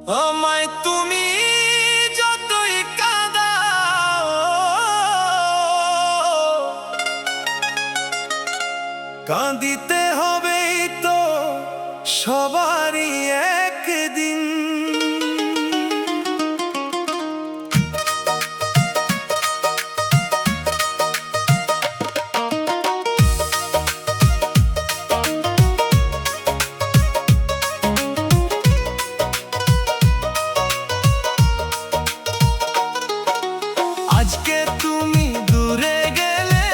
আমায় তুমি যতই কাঁদাও, কাঁদিতে হবেই তো সবারই একদিন। আজকে তুমি দূরে গেলে,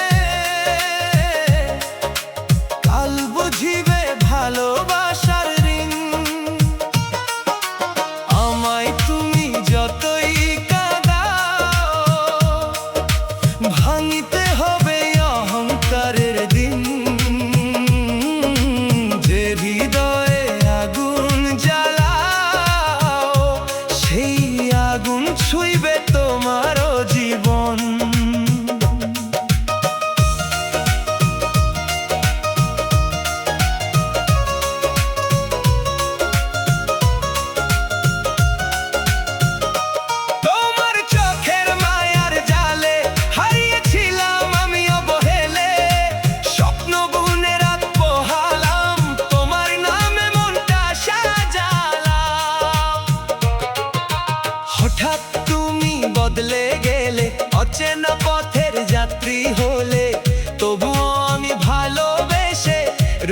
কাল বুঝিবে ভালোবাসার ঋণ। আমায় তুমি যতই কাঁদাও, ভাঙিতে হবে অহংকারের দিন। যে হৃদয়ে আগুন জ্বালাও, সেই আগুন ছুঁইবে তোমারও জীবন। তোমার চোখের মায়ার জালে হারিয়েছিলাম আমি অবহেলে। স্বপ্ন বুনে রাত পোহালাম, তোমার নামে মনটা সাজালাম। হঠাৎ তুমি বদলে গেলে, অচেনা পথের যাত্রী হলে। তবুও আমি ভালোবেসে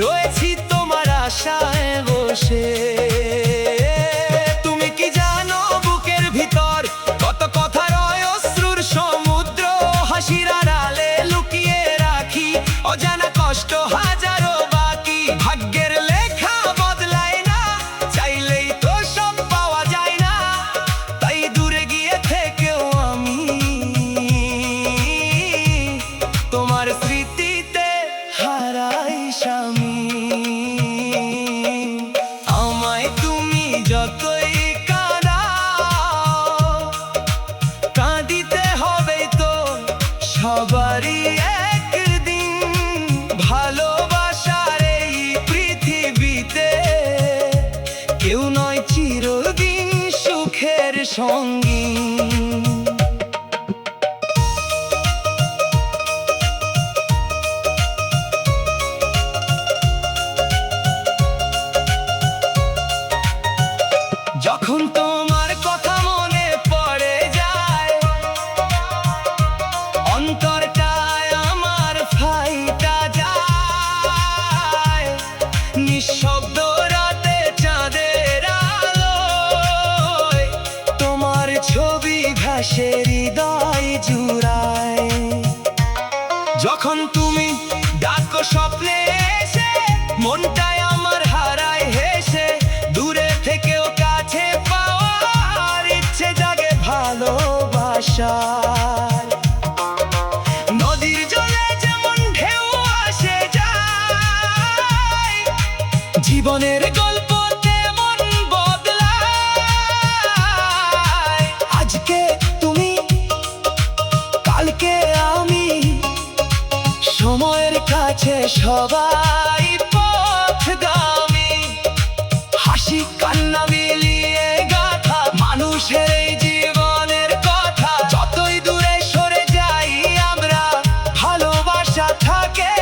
রয়েছি তোমার আশায় বসে। তুমি কি জানো বুকের ভিতর কত কথা রয় অশ্রুর সমুদ্র। হাসির আড়ালে লুকিয়ে রাখি অজানা কষ্ট হাজারো বাকি। ভাগ্যের লেখা বদলায় না, চাইলেই তো সব পাওয়া যায় না। তাই দূরে গিয়ে থেকেও আমি তোমার স্মৃতিতে হারাই স্বামী। আমায় তুমি যতই কাঁদাও, কাঁদিতে হবে তো সবারই একদিন। ভালোবাসার এই পৃথিবীতে কেউ নয় চিরদিন সুখের সঙ্গী। যখন তোমার কথা মনে পড়ে যায়, অন্তরটায় আমার ফাইটা যায়। নিঃশব্দ রাতে চাঁদের আলোয় তোমার ছবি ভাসে হৃদয় জুড়ায়। যখন তুমি ডাকো স্বপ্নে এসে, মনটায় আমার হারায় হেসে। দূরে থেকেও কাছে পাওয়ার ইচ্ছে জাগে ভালোবাসার। নদীর জলে যেমন ঢেউ আসে যায়, জীবনের গল্প তেমন বদলায়। আজকে তুমি, কালকে আমি, সময়ের কাছে সবাই পথগামী। হাসি কান্না মিলিয়ে গাথা মানুষের এই জীবনের কথা। যতই দূরে সরে যাই আমরা, ভালোবাসা থাকে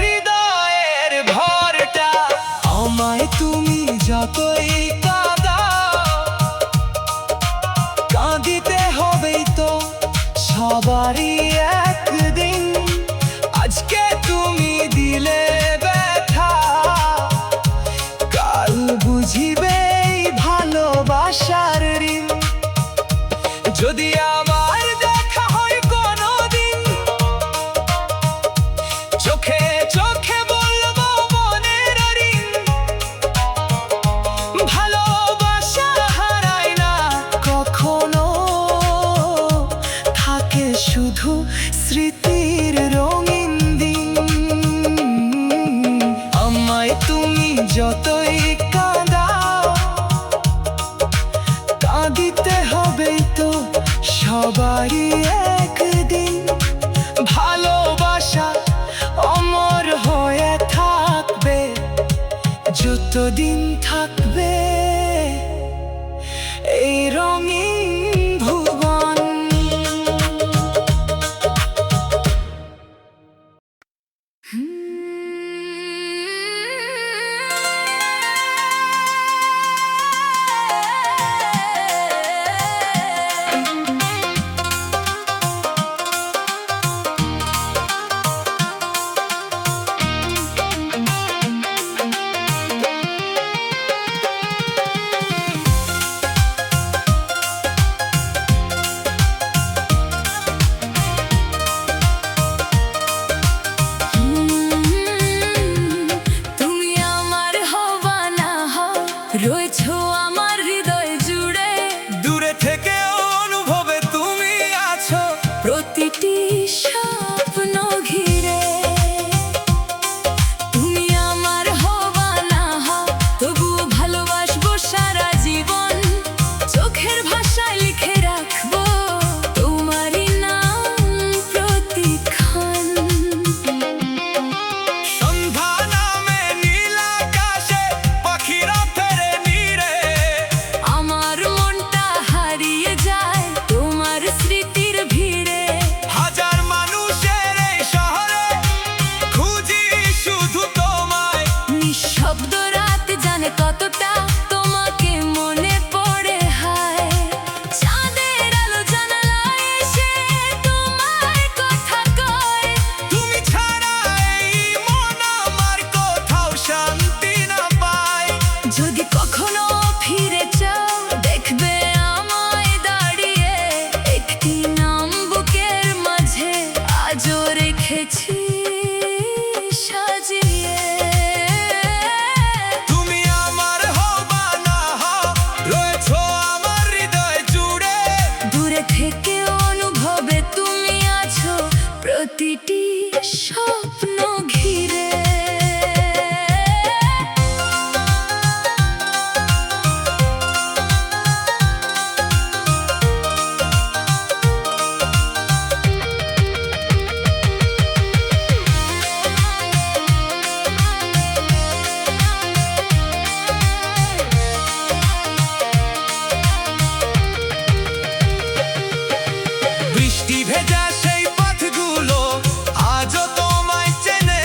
হৃদয়ের ভরটা। আমায় তুমি যতই কাঁদাও, কাঁদিতে হবেই তো সবারই একদিন। আজকে তুমি দিলে ব্যথা, কাল বুঝিবে এই ভালোবাসার ঋণ। যদি আবার দেখা হয় কোনোদিন, চোখে চোখে বলবো মনের ঋণ। ভালোবাসা হারায় না কখনো, থাকে শুধু রয়েছো আমার হৃদয় জুড়ে, দূরে থেকেও অনুভবে তুমি আছো প্রতিটি স্বপ্ন ঘিরে। তুমি আমার হবা না হও, তবুও ভালোবাসবো সারা জীবন। চোখের ভাষায় লিখে রাখবো তোমারই নাম প্রতিক্ষণ। সন্ধ্যা নামে নীল আকাশে পাখিরা ফেরে নীরে, আমার মনটা হারিয়ে যায় তোমার স্মৃতির ভিড়ে। হাজার মানুষের এই শহরে খুঁজি শুধু তোমায়। নিঃশব্দ রাত জানে কতটা তোমাকে মনে পড়ে। হায় চাঁদের আলো জানালায় এসে তোমার কথা কয়। তুমি ছাড়া এই মন আমার কোথাও শান্তি না পায়। যদি কখনো ফিরে চাও দেখবে আমায় দাঁড়িয়ে, একটি নাম বুকের মাঝে আজও রেখেছি সাজিয়ে। তুমি আমার হবা না হও, রয়েছো আমার হৃদয় জুড়ে, দূরে থেকে অনুভবে তুমি আছো প্রতিটি স্বপ্ন ঘিরে। বৃষ্টি ভেজা সেই পথগুলো আজও তোমায় চেনে,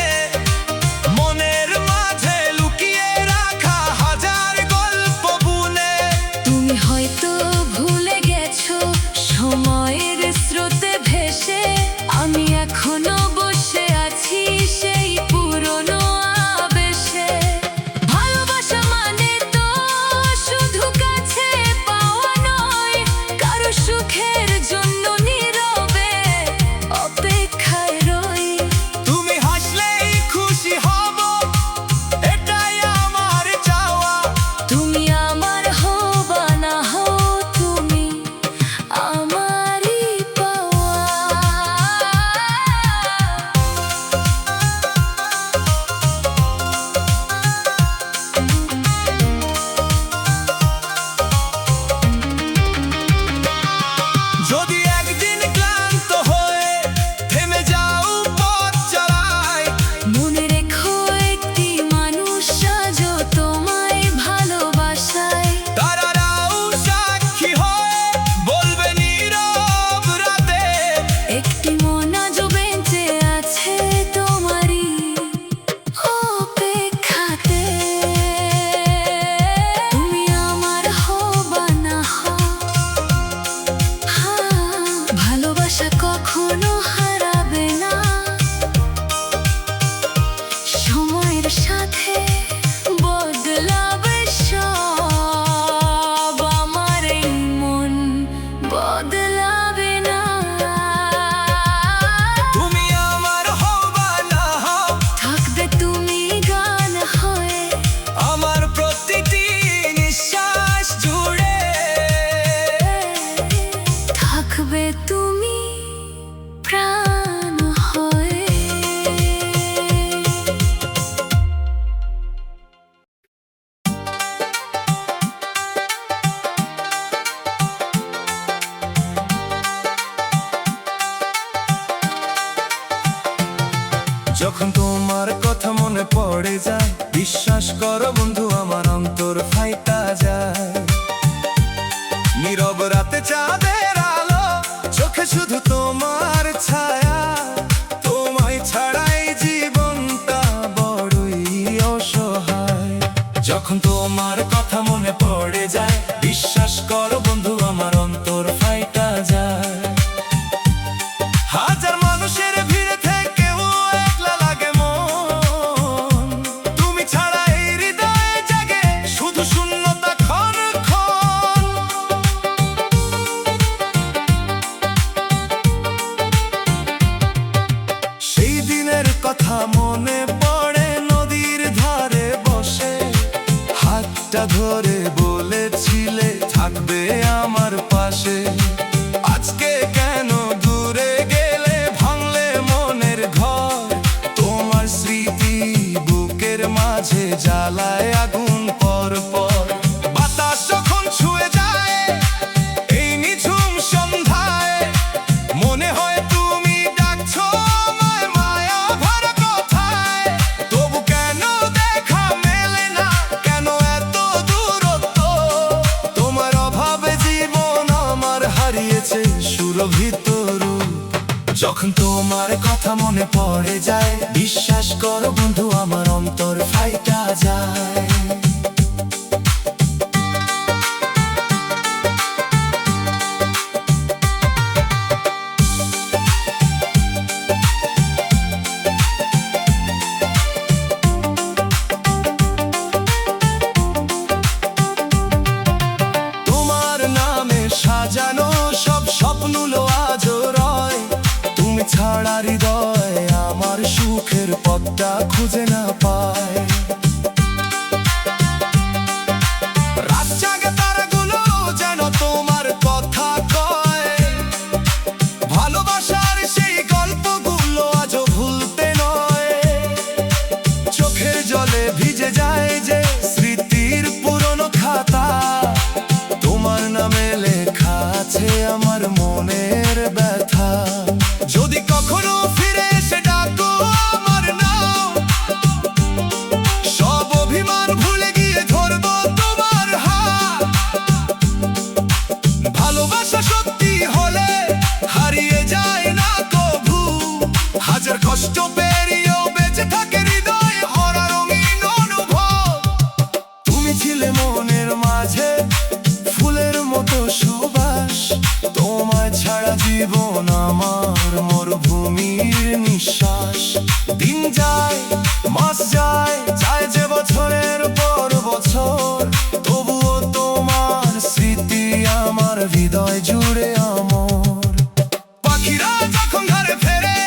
মনের মাঝে লুকিয়ে রাখা হাজার গল্প বুনে। তুমি হয়তো ভুলে গেছো সময়ের স্রোতে ভেসে, আমি এখনো বসে আছি সেই পুরনো আবেশে। ভালোবাসা মানে তো শুধু কাছে পাওয়া নয়, কারো সুখের জন্য নীরবে অপেক্ষায় রই। তুমি হাসলেই খুশি হব, এটাই আমার চাওয়া। তুমি আমার হবা না হও, তুমি আমারই পাওয়া। যদি একদিন ক্লান্ত হয়ে থেমে যাও পথ চলায়, মনে রেখো একটি মানুষ আজও তোমায় ভালোবাসায়। তারারাও সাক্ষী হয়ে বলবে নীরব রাতে, একটি মন আজও বেঁচে আছে তোমারই অপেক্ষাতে। তুমি আমার হবা না হও, ভালোবাসা কখনো হারাবে না। সময়ের সাথে বদলাবে সব, আমার এই মন বদলাবে না। তুমি আমার হবা না হও, থাকবে তুমি গান হয়ে আমার প্রতিটি নিঃশ্বাস জুড়ে। থাকবে তুমি প্রাণ হয়ে। যখন তোমার কথা মনে পড়ে যায়, বিশ্বাস করো বন্ধু আমার অন্তর ফাইটা যায়। নীরব রাতে চাঁদের আলো, চোখে শুধু তোমার ছায়া। তোমায় ছাড়াই জীবনটা বড়ই অসহায়। যখন তোমার কথা মনে পড়ে যায়, বিশ্বাস করো বন্ধু আমার অন্তর ফাইটা যায়। হাজার মানুষের ভিড়ে থেকেও একলা লাগে মন, তুমি ছাড়া এই হৃদয়ে জাগে শুধু শূন্যতা ক্ষণ ক্ষণ। সেই দিনের কথা মনে পড়ে, নদীর ধারে বসে হাতটা ধরে বলেছিলে থাকবে আমার পাশে, আজকে কেন দূরে গেলে, ভাঙলে মনের ঘর। তোমার স্মৃতি বুকের মাঝে জ্বালায় আগুন পর পর। বাতাস যখন ছুঁয়ে যায় এই নিঝুম সন্ধ্যায়, মনে হয় তুমি ডাকছো আমায় মায়া ভরা কথায়। তবু কেন দেখা মেলে না, কেন এত দূরত্ব? তোমার অভাবে জীবন আমার হারিয়েছে সুরভিত রূপ। যখন তোমার কথা মনে পড়ে যায়, বিশ্বাস করো বন্ধু আমার অন্তর ফাইটা যায়। তোমার নামে সাজানো সব স্বপ্নগুলো আজও রয়। তুমি ছাড়া হৃদয় আমার সুখের পথটা খুঁজে না পায়। রাত জাগে তারাগুলো যেন তোমার কথা কয়, ভালোবাসার সেই গল্পগুলো আজও ভুলতে নয়। চোখের জলে ভিজে যায় যে স্মৃতির পুরনো খাতা, তোমার নামে লেখা আছে আমার মনের ব্যথা। যদি কখনো ফিরে এসে ডাকো আমার নাম, সব অভিমান ভুলে গিয়ে ধরবো তোমার হাত। ভালোবাসা সত্যি হলে হারিয়ে যায় না কভু, হাজার কষ্ট পেরিয়েও বেঁচে থাকে হৃদয় ভরা রঙিন অনুভব। তুমি ছিলে মনের মাঝে ফুলের মতো সুবাস, তোমায় ছাড়া জীবন আমার মরুভূমির নিঃশ্বাস। দিন যায় মাস যায় যায় যে বছরের পর বছর, তবুও তোমার স্মৃতি আমার হৃদয় জুড়ে অমর। পাখিরা যখন ঘরে ফেরে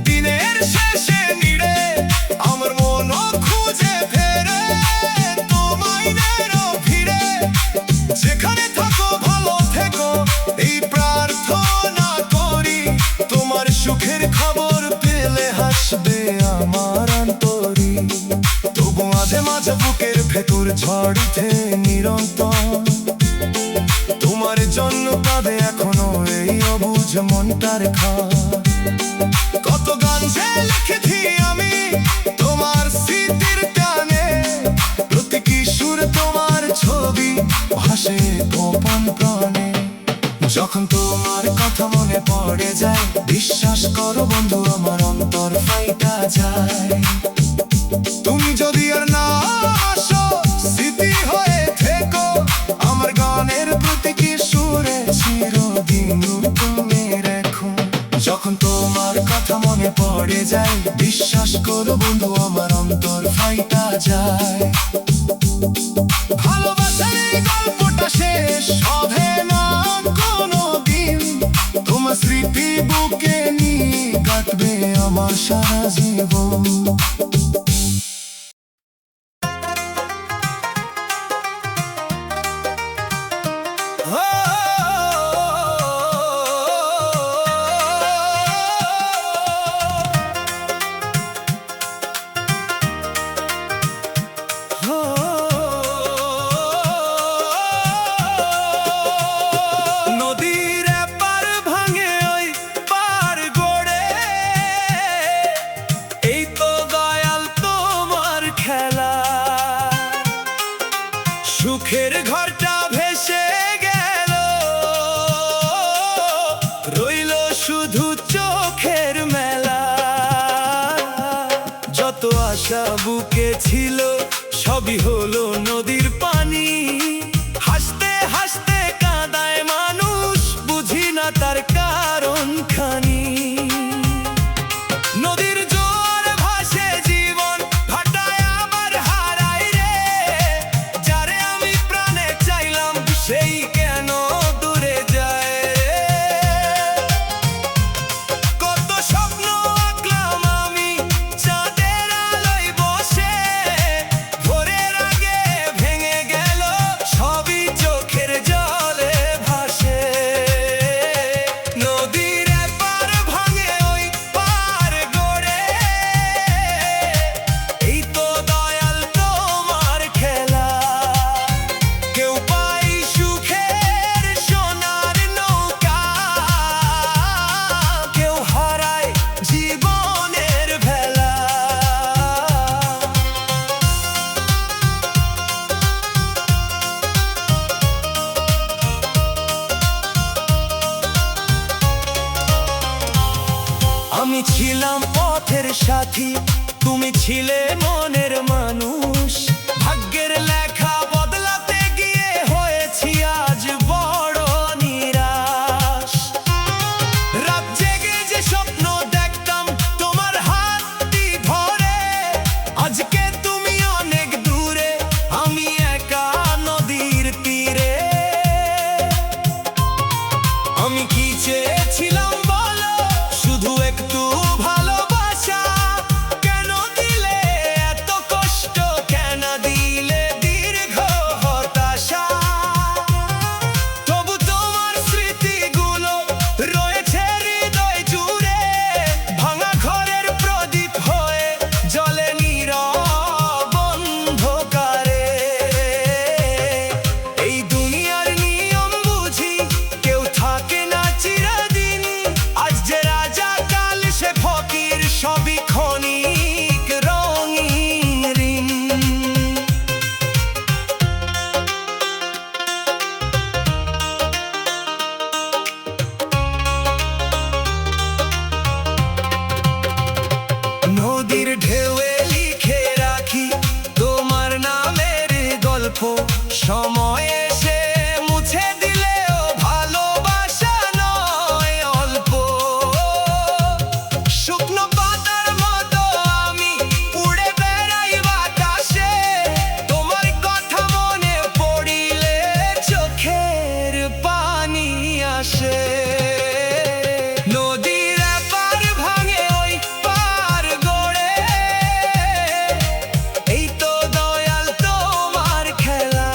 দিনের শেষে নিড়ে, আমার মনও খুঁজে ফেরে তোমায় নেরো ভিড়ে। যেখানে থাকো ভালো থেকো এই প্রার্থনা করি, তোমার সুখের খবর পেলে হাসবে আমার অন্তরি। তবু মাঝে মাঝে বুকের ভেতর ঝড় উঠে নিরন্তর, তোমার জন্য কাঁদে এখনো এই অবুঝ মনটার খাট। কত গান যে লিখেছি আমি তোমার স্মৃতির টানে, প্রতীকী সুর তোমার ছবি ভাসে গোপন প্রাণে। যখন তোমার কথা মনে পড়ে যায়, বিশ্বাস করো বন্ধু আমার অন্তর ফাইটা যায়। তুমি যদি আর না আসো স্মৃতি হয়ে থেকো আমার গানের প্রতীকী সুরে চিরদিন তুমি রেখো। যখন তোমার কথা মনে পড়ে যায়, বিশ্বাস করো বন্ধু আমার অন্তর ফাইটা যায়। ভালোবাসার এই গল্পটা শেষ হবে না কোনো দিন, তোমার স্মৃতি বুকে নিয়ে কাটবে আমার সারা জীবন। নদীর এপার ভাঙে ওই পার গড়ে, এই তো দয়াল তোমার খেলা। সুখের ঘরটা ভেসে গেল, রইল শুধু চোখের মেলা। যত আশা বুকে ছিল সবই হলো নদীর পানি, হাসতে হাসতে কাঁদায় মানুষ বুঝি না তার কারণ খানি। নদীর জোয়ার ভাসে জীবন ভাটায় আমার হারাই রে, যারে আমি প্রাণে চাইলাম সেই কেন দূরে যায় রে। কত স্বপ্ন আঁকলাম আমি চাঁদের আলোয় বসে, ভোরের আগে ভেঙে আমি ছিলাম পথের সাথী, তুমি ছিলে মনের মানুষ। ভাগ্যের লেখা বদলাতে গিয়ে হয়েছি আজ বড় নিরাশ। রাত জেগে যে স্বপ্ন দেখতাম তোমার হাতটি ধরে, আজকে তুমি অনেক দূরে, আমি একা নদীর তীরে। আমি কি চেয়েছিলাম বলো, শুধু একটু ভালোবাসা। কেন দিলে এত কষ্ট, কেন দিলে দীর্ঘ হতাশা? তবু তোমার স্মৃতিগুলো রয়েছে হৃদয় জুড়ে, ভাঙা ঘরের প্রদীপ হয়ে জ্বলে নীরব অন্ধকারে। এই দুনিয়ার নিয়ম বুঝি কেউ থাকে না চিরদিন, আজ যে রাজা কাল সে ফকির, সবই ক্ষণিক রঙিন ঋণ। নদীর ঢেউয়ে লিখে রাখি তোমার নামের গল্প, সময় এসে মুছে দিলেও ভালোবাসা নয় অল্প। শুকনো পাতার মতো আমি উড়ে বেড়াই বাতাসে, তোমার কথা মনে পড়িলে চোখের পানি আসে। নদীর এপার ভাঙে ওই পার গড়ে, এই তো দয়াল তোমার খেলা।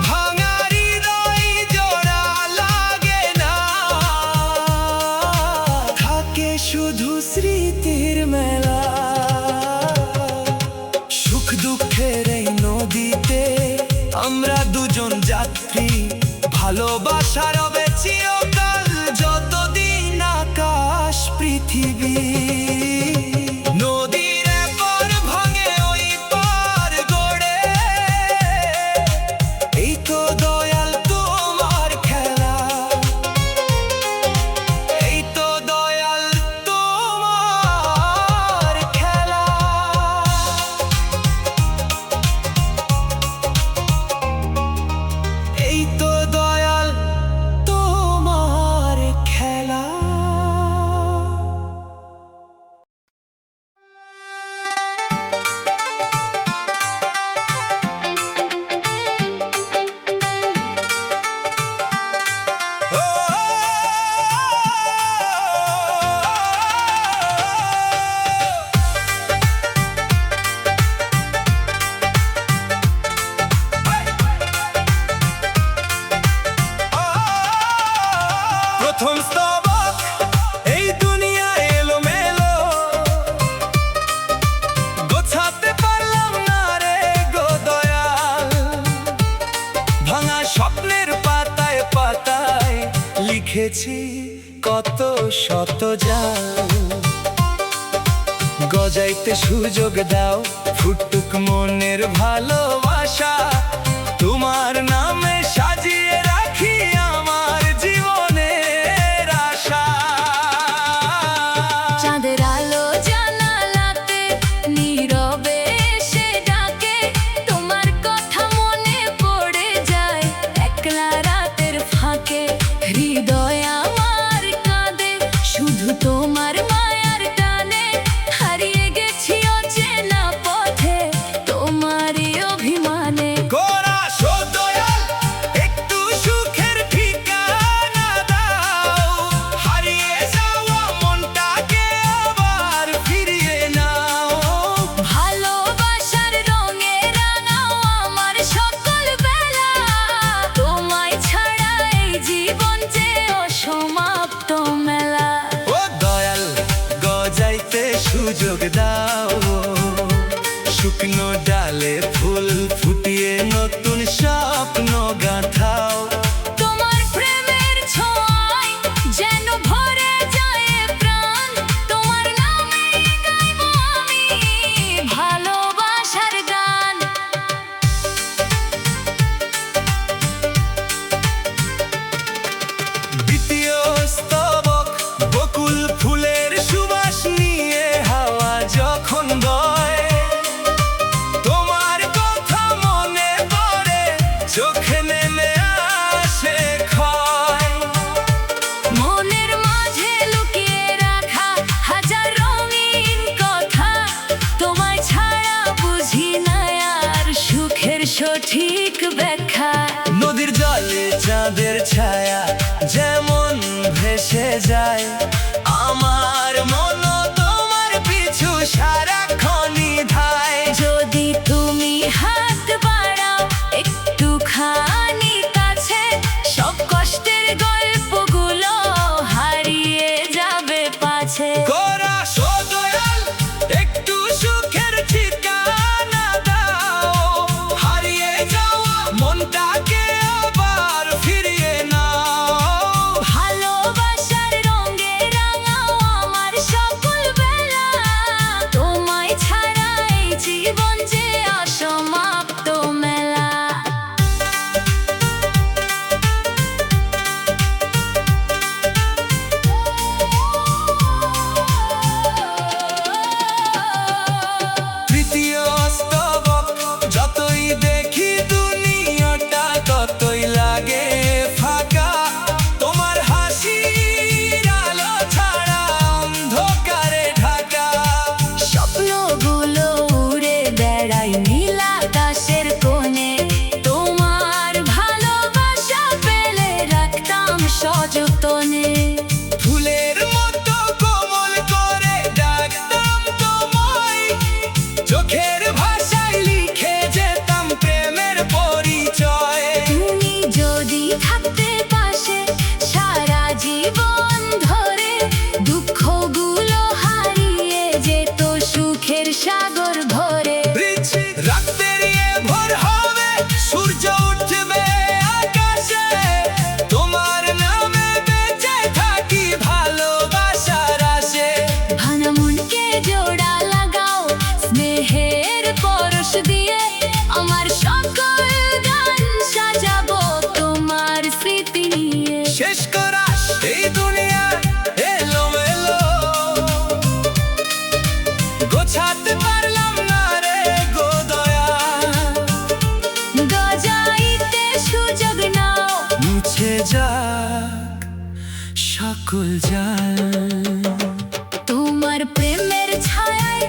ভাঙা হৃদয় জোড়া লাগে না, থাকে শুধু স্মৃতির মেলা। সুখ দুঃখের এই নদীতে আমরা দুজন যাত্রী, ভালোবাসা রবে চিরকাল যতদিন আকাশ পৃথিবী। নদীর এপার ভাঙে ওই পার গড়ে, এই তো দয়াল তোমার খেলা। এই তো দয়াল তোমার খেলা। এই তো দয়াল তোমার খেলা। প্রথম স্তবক এই দুনিয়া এলোমেলো, গোছাতে পারলাম না রে গো দয়াল। ভাঙা স্বপ্নের পাতায় পাতায় লিখেছি কত শত জাল। গজাইতে সুযোগ দাও, ফুটুক মনের ভালোবাসা। তোমার নামে সাজিয়ে রাখি আমার জীবনের আশা। চাঁদের আলো জানালাতে নীরবে এসে ডাকে, তোমার কথা মনে পড়ে যায় একলা রাতের ফাঁকে। হৃদয় আমার কাঁদে শুধু তোমার মায়ার টানে, হারিয়ে গেছি অচেনা পথে তোমারই অভিমানে। গোরা শো দয়াল, একটু সুখের ঠিকানা দাও। হারিয়ে যাওয়া মনটাকে আবার ফিরিয়ে নাও। ভালোবাসার রঙে রাঙাও আমার সকল বেলা, তোমায় ছাড়া এই জীবন যে অসমাপ্ত মেলা। ও দয়াল, গজাইতে সুযোগ দাও। শুকনো ডালে ফুল ফুটিয়ে নতুন স্বপ্ন গাঁথাও। তোমার প্রেমের ছোঁয়ায় যেন ভরে যায় প্রাণ, তোমার নামে গাইবো আমি ভালোবাসার গান। দ্বিতীয় স্তবক বকুল ফুলে ব্যাখ্যা। নদীর জলে চাঁদের ছায়া যেমন ভেসে যায়, আমার মন তোমার পিছু সারাক্ষণই ধায়। যদি তুমি হাত বাড়াও একটুখানি কাছে, সব কষ্টের গল্পগুলো হারিয়ে যাবে পাছে। গোরা সদয়াল একটু সুখের ঠিকানা দাও, হারিয়ে যাওয়া মনটাকে আবার ফিরিয়ে নাও। ভালোবাসার রঙে রাঙাও আমার সকল বেলা, তোমায় ছাড়া এই জীবন যে অসমাপ্ত মেলা। তৃতীয় অস্তবক যতই দেখি দুনিয়াটা ততই লাগে ফাঁকা, তোমার হাসির আলো ছাড়া অন্ধকারে ঢাকা। স্বপ্নগুলো উড়ে বেড়ায় নীল আকাশের কোণে, তোমার ভালোবাসা পেলে রাখতাম সযতনে। ফুলের মতো কোমল করে ডাকতাম তোমায়, চোখের ভাষায় লিখে যেতাম প্রেমের পরিচয়। তুমি যদি থাকতে পাশে সারা জীবন ধরে, দুঃখগুলো হারিয়ে যেত সুখের সাগর ভরে। রাত পেরিয়ে ভোর হবে, সূর্য উঠবে আকাশে, তোমার নামে বেঁচে থাকি ভালোবাসার আসে। ভাঙা মনকে জোড়া লাগাও স্নেহের পরশ দিয়ে, আমার সকল গান সাজাবো তোমার স্মৃতি নিয়ে। শেষ করা এই দুনিয়া এলোমেলো, গোছাতে পারলাম না রে গো দয়া। গজাইতে সুযোগ নাও, মুছে যাক সকল জান। তোমার প্রেমের ছায়ায়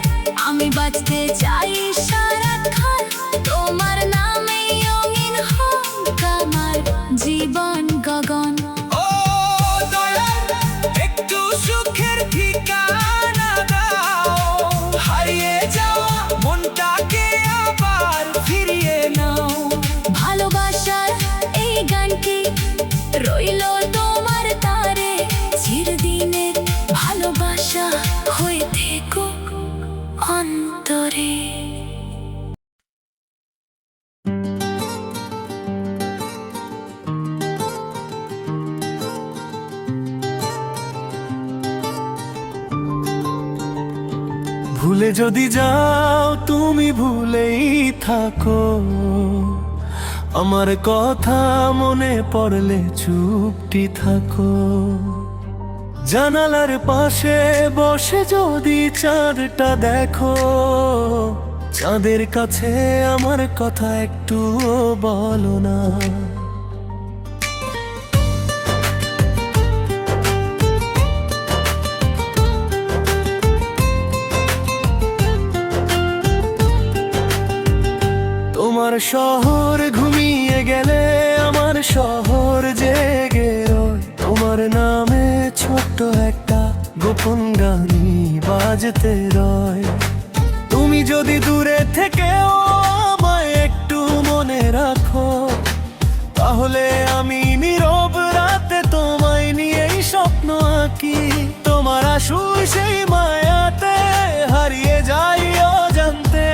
আমি বাঁচতে চাই সারাক্ষণ, তোমার নামে রঙিন হোক আমার জীবন গগন। ও দয়াল একটু সুখের ঠিকানা দাও, হারিয়ে যাওয়া মনটাকে আবার ফিরিয়ে নাও। ভালোবাসার এই গানটি রইল তোমার তারে, চিরদিনের ভালোবাসা হয়ে থেকো অন্তরে। ভুলে যদি যাও তুমি ভুলেই থাকো, আমার কথা মনে পড়লে চুপটি থাকো। জানালার পাশে বসে যদি চাঁদটা দেখো, চাঁদের কাছে আমার কথা একটু বলো না। তোমার শহর ঘুমিয়ে গেলে আমার শহর জেগে রয়, তোমার নামে ছোট্ট একটা গোপন গানি বাজতে রয়। তুমি যদি দূরে থেকেও আমায় একটু মনে রাখো, তাহলে আমি নীরব রাতে তোমায় নিয়েই স্বপ্ন আঁকি। তোমার আসুই সেই মায়াতে হারিয়ে যাই অজান্তে,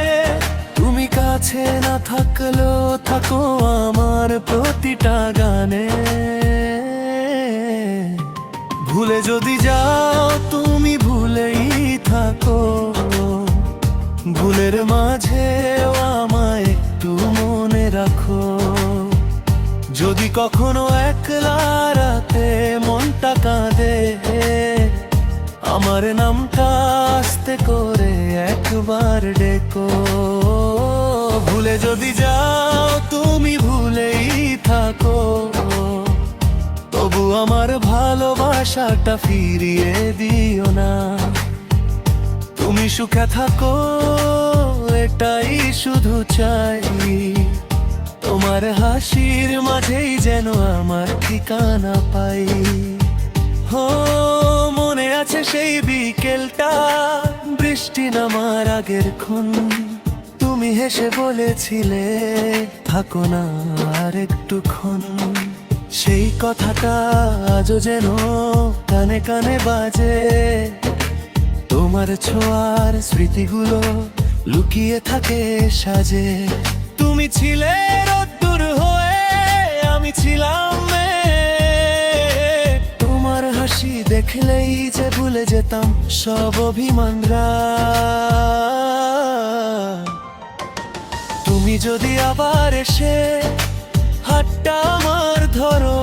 তুমি কাছে না থাকলেও থাকো আমার প্রতিটা গানে। ভুলে যদি যাও তুমি ভুলেই থাকো, ভুলের মাঝেও আমায় একটু মনে রাখো। যদি কখনো একলা রাতে মনটা কাঁদে, আমার নামটা আস্তে করে একবার ডেকো। ভুলে যদি যাও তুমি ভুলেই থাকো, তবু আমার ভালোবাসাটা ফিরিয়ে দিও না। তুমি সুখে থাকো এটাই শুধু চাই, তোমার হাসির মাঝেই যেন আমার ঠিকানা পাই। হো, মনে আছে সেই বিকেলটা, বৃষ্টি নামার আগের ক্ষণ, তুমি হেসে বলেছিলে থাকো না আর একটুক্ষণ। সেই কথাটা আজও যেন কানে কানে বাজে, তোমার ছোঁয়ার স্মৃতিগুলো লুকিয়ে থাকে সাজে। তুমি ছিলে রোদ্দুর হয়ে, আমি ছিলাম মেঘ। তোমার হাসি দেখলেই যে ভুলে যেতাম সব অভিমানরা। তুমি যদি আবার এসে হাতটা আমার ধরো,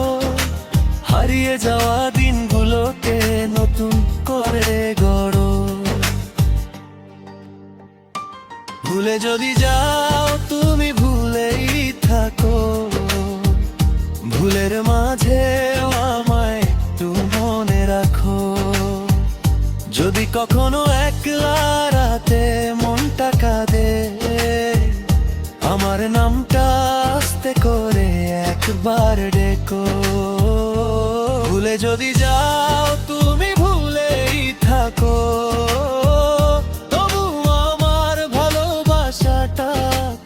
হারিয়ে যাওয়া দিনগুলোকে নতুন করে গড়ো। ভুলে যদি যাও তুমি ভুলেই থাকো, ভুলের মাঝে আমায় একটু মনে রাখো। যদি কখনো একলা রাতে মনটা কাঁদে, আমার নামটা আস্তে করে একবার ডেকো। ভুলে যদি যাও তুমি ভুলেই থাকো, তবু আমার ভালোবাসাটা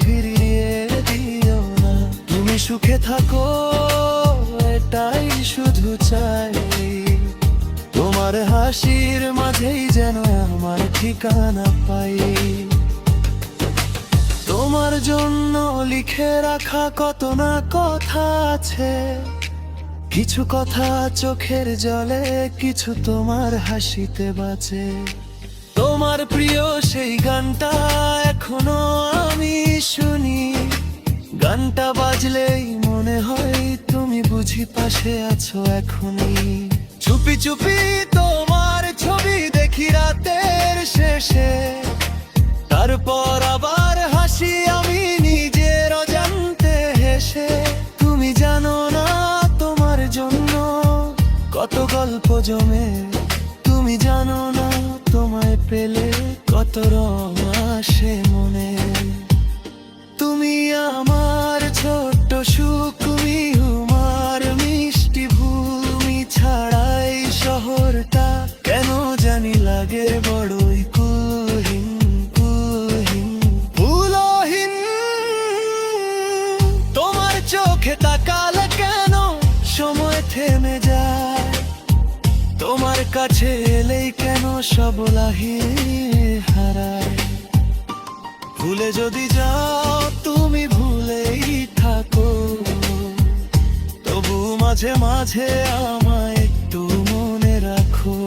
ফিরিয়ে দিও না। তুমি সুখে থাকো এটাই শুধু চাই, তোমার হাসির মাঝেই যেন আমার ঠিকানা পাই। তোমার জন্য লিখে রাখা কত না কথা আছে, কিছু কথা চোখের জলে, কিছু তোমার হাসিতে বাঁচে। তোমার প্রিয় সেই গানটা এখনো আমি শুনি, গানটা বাজলেই মনে হয় তুমি বুঝি পাশে আছো এখনই। চুপি চুপি তোমার ছবি দেখি রাতের শেষে, তারপর আবার হাসি আমি নিজের অজান্তে হেসে। তুমি জানো না তোমার জন্য কত গল্প জমে, তুমি জানো না তোমায় পেলে কত রং আসে মনে। তুমি আমার ছোট্ট সুখ, তুমি আমার মিষ্টি ভূমি, ছাড়াই শহরটা কেন জানি লাগে বড়ই কুলহীন কুলহীন ফুলহীন। তোমার চোখে তাকালে কেন সময় থেমে যায়, তোমার কাছে এলেই কেন সব লাহিয়ে হারায়। ভুলে যদি যাও তুমি ভুলেই থাকো, তবু মাঝে মাঝে আমায় একটু মনে রাখো।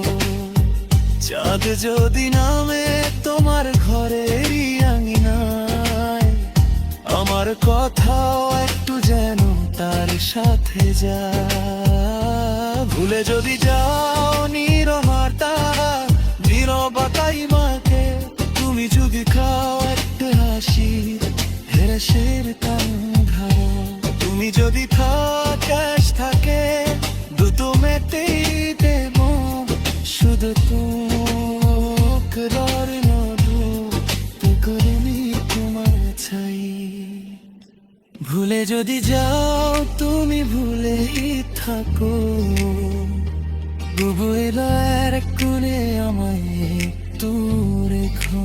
চাঁদ যদি নামে তোমার ঘরেরই আঙিনায়, আমার কথাও একটু যেন তার সাথে যায়। ভুলে যদি যাও নীরবতা নীরবতাই মাকে, তুমি যদি খাও একটা হাসি হেরেসের কান ধরো। তুমি যদি থাকাশ থাকে দুটো মেতেই দেব, শুধু তোর নদু করে নি তোমার ছাই। ভুলে যদি যাও তুমি ভুলেই থাকো, বুবুইলার কোণে আমায় একটু রেখো।